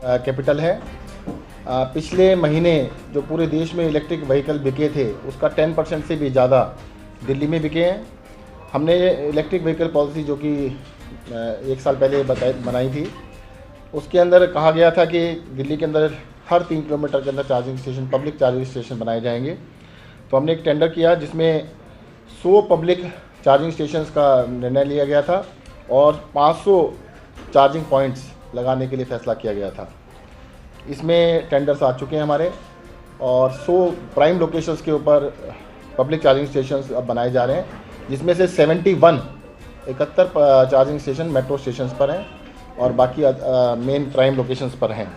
Capital है। पिछले महीने जो पूरे देश में इलेक्ट्रिक व्हीकल बिके थे उसका 10% से भी ज़्यादा दिल्ली में बिके हैं। हमने इलेक्ट्रिक व्हीकल पॉलिसी जो कि 1 साल पहले बनाई थी, उसके अंदर कहा गया था कि दिल्ली के अंदर हर 3 किलोमीटर के अंदर charging station, public charging station बनाए जाएंगे। तो हमने एक टेंडर किया जिसमें 100 पब्लिक चार्जिंग स्टेशंस का निर्णय लिया गया था और 500 चार्जिंग पॉइंट्स लगाने के लिए फ़ैसला किया गया था। इसमें टेंडर्स आ चुके हैं हमारे और 100 प्राइम लोकेशंस के ऊपर पब्लिक चार्जिंग स्टेशंस अब बनाए जा रहे हैं, जिसमें से 71 चार्जिंग स्टेशन मेट्रो स्टेशंस पर हैं और बाकी मेन प्राइम लोकेशंस पर हैं।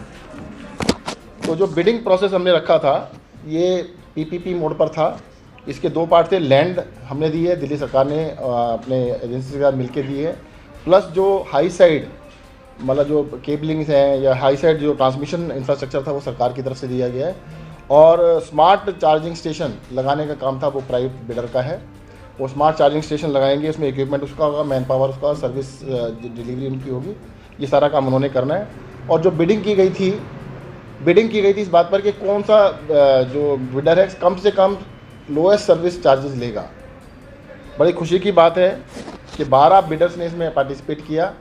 तो जो बिडिंग प्रोसेस हमने रखा था ये पीपीपी मोड पर था। इसके 2 पार्ट थे। लैंड हमने दी है, दिल्ली सरकार ने अपने एजेंसी के साथ मिलकर दी है, प्लस जो हाई साइड मतलब जो केबलिंग्स हैं या हाई साइड जो ट्रांसमिशन इंफ्रास्ट्रक्चर था वो सरकार की तरफ से दिया गया है और स्मार्ट चार्जिंग स्टेशन लगाने का काम था वो प्राइवेट बिडर का है। वो स्मार्ट चार्जिंग स्टेशन लगाएंगे, उसमें इक्विपमेंट उसका होगा, मैन पावर उसका, सर्विस डिलीवरी उनकी होगी, ये सारा काम उन्होंने करना है। और जो बिडिंग की गई थी इस बात पर कि कौन सा जो बिडर है कम से कम लोएस्ट सर्विस चार्जेस लेगा। बड़ी खुशी की बात है कि 12 बिडर्स ने इसमें पार्टिसिपेट किया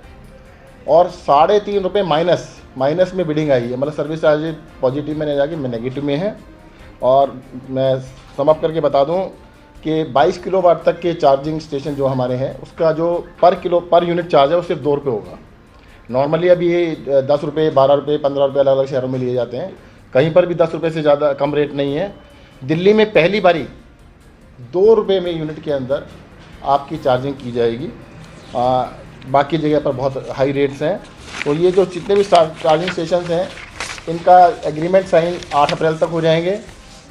और 3.5 रुपये माइनस में बिडिंग आई है, मतलब सर्विस चार्जेस पॉजिटिव में नहीं जाके नेगेटिव में है। और मैं सम अप करके बता दूं कि 22 किलोवाट तक के चार्जिंग स्टेशन जो हमारे हैं उसका जो पर यूनिट चार्ज है वो सिर्फ 2 रुपये होगा। नॉर्मली अभी ये 10 रुपये, 12 रुपये, 15 रुपये अलग अलग शहरों में लिए जाते हैं, कहीं पर भी 10 रुपये से ज़्यादा कम रेट नहीं है। दिल्ली में पहली बारी 2 रुपये में यूनिट के अंदर आपकी चार्जिंग की जाएगी। बाकी जगह पर बहुत हाई रेट्स हैं। तो ये जो जितने भी चार्जिंग स्टेशन हैं इनका एग्रीमेंट साइन 8 अप्रैल तक हो जाएंगे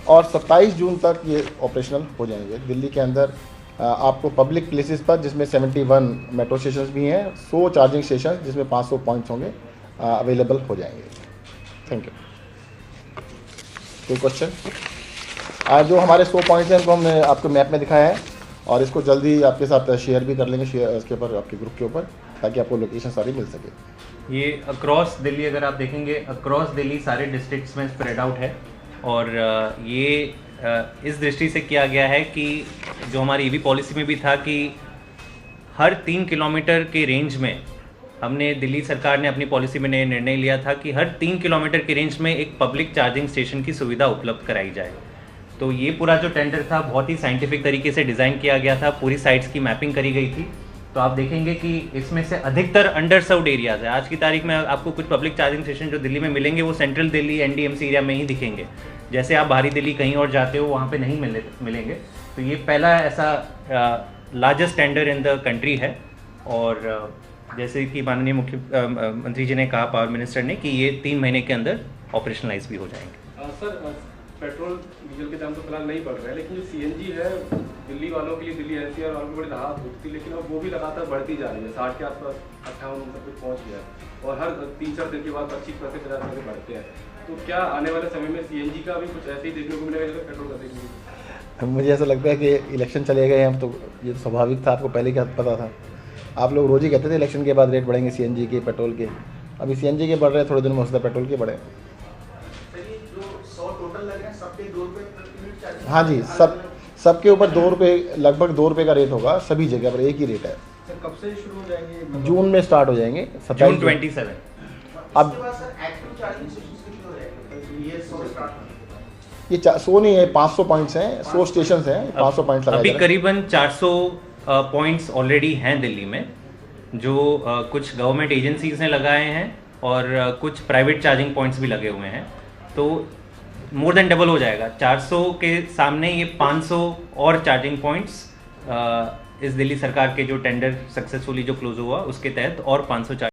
और 27 जून तक ये ऑपरेशनल हो जाएंगे। दिल्ली के अंदर आपको पब्लिक प्लेसेस पर, जिसमें 71 मेट्रो स्टेशन भी हैं, 100 चार्जिंग स्टेशन जिसमें 500 पॉइंट्स होंगे, अवेलेबल हो जाएंगे। Thank you. कोई क्वेश्चन? जो हमारे 100 पॉइंट्स हैं उनको हमने आपको मैप में दिखाया है और इसको जल्दी आपके साथ शेयर भी कर लेंगे इसके ऊपर, आपके ग्रुप के ऊपर, ताकि आपको लोकेशन सारी मिल सके। ये अक्रॉस दिल्ली, अगर आप देखेंगे अक्रॉस दिल्ली सारे डिस्ट्रिक्ट्स में स्प्रेड आउट है और ये इस दृष्टि से किया गया है कि जो हमारी ईवी पॉलिसी में भी था कि हर 3 किलोमीटर के रेंज में हमने, दिल्ली सरकार ने अपनी पॉलिसी में निर्णय लिया था कि हर 3 किलोमीटर के रेंज में एक पब्लिक चार्जिंग स्टेशन की सुविधा उपलब्ध कराई जाए। तो ये पूरा जो टेंडर था बहुत ही साइंटिफिक तरीके से डिज़ाइन किया गया था, पूरी साइट्स की मैपिंग करी गई थी। तो आप देखेंगे कि इसमें से अधिकतर अंडर सर्व्ड एरियाज़ है। आज की तारीख में आपको कुछ पब्लिक चार्जिंग स्टेशन जो दिल्ली में मिलेंगे वो सेंट्रल दिल्ली एनडीएमसी एरिया में ही दिखेंगे। जैसे आप बाहरी दिल्ली कहीं और जाते हो वहाँ पे नहीं मिलेंगे। तो ये पहला ऐसा largest tender in the country है और जैसे कि माननीय मुख्यमंत्री जी ने कहा, पावर मिनिस्टर ने, कि ये 3 महीने के अंदर ऑपरेशनलाइज भी हो जाएंगे। सर, पेट्रोल डीजल के दाम तो फिलहाल नहीं बढ़ रहे हैं, लेकिन जो सीएनजी है दिल्ली वालों के लिए, दिल्ली एनसीआर वालों को बड़ी राहत होती थी, लेकिन अब वो भी लगातार बढ़ती जा रही है। 60 के आसपास 58 तक पहुँच गया है और हर 3-4 दिन के बाद 25% से बढ़ते हैं। तो क्या आने वाले समय में सीएनजी का भी कुछ ऐसे ही देखने को मिलेगा जैसे पेट्रोल का देखने को? मुझे ऐसा लगता है कि इलेक्शन चले गए हम, तो ये तो स्वाभाविक था, आपको पहले क्या पता था? आप लोग रोज़ ही कहते थे इलेक्शन के बाद रेट बढ़ेंगे सीएनजी के, पेट्रोल के। अभी सीएनजी के बढ़ रहे हैं, थोड़े दिन में हो सकता है पेट्रोल के बढ़े। हाँ जी, सबके ऊपर 2 रुपये, लगभग 2 रुपये का रेट होगा, सभी जगह पर एक ही रेट है। सर, कब से शुरू हो जाएंगे? जून में स्टार्ट हो जाएंगे, जून 27। अब ये 100 नहीं है, 500 पॉइंट्स हैं, 100 स्टेशन हैं, 500 पॉइंट्स लगाए। अभी करीबन 400 पॉइंट्स ऑलरेडी हैं दिल्ली में, जो कुछ गवर्नमेंट एजेंसीज ने लगाए हैं और कुछ प्राइवेट चार्जिंग पॉइंट्स भी लगे हुए हैं। तो मोर देन डबल हो जाएगा। 400 के सामने ये 500 और चार्जिंग पॉइंट्स इस दिल्ली सरकार के जो टेंडर सक्सेसफुली जो क्लोज हुआ उसके तहत और 500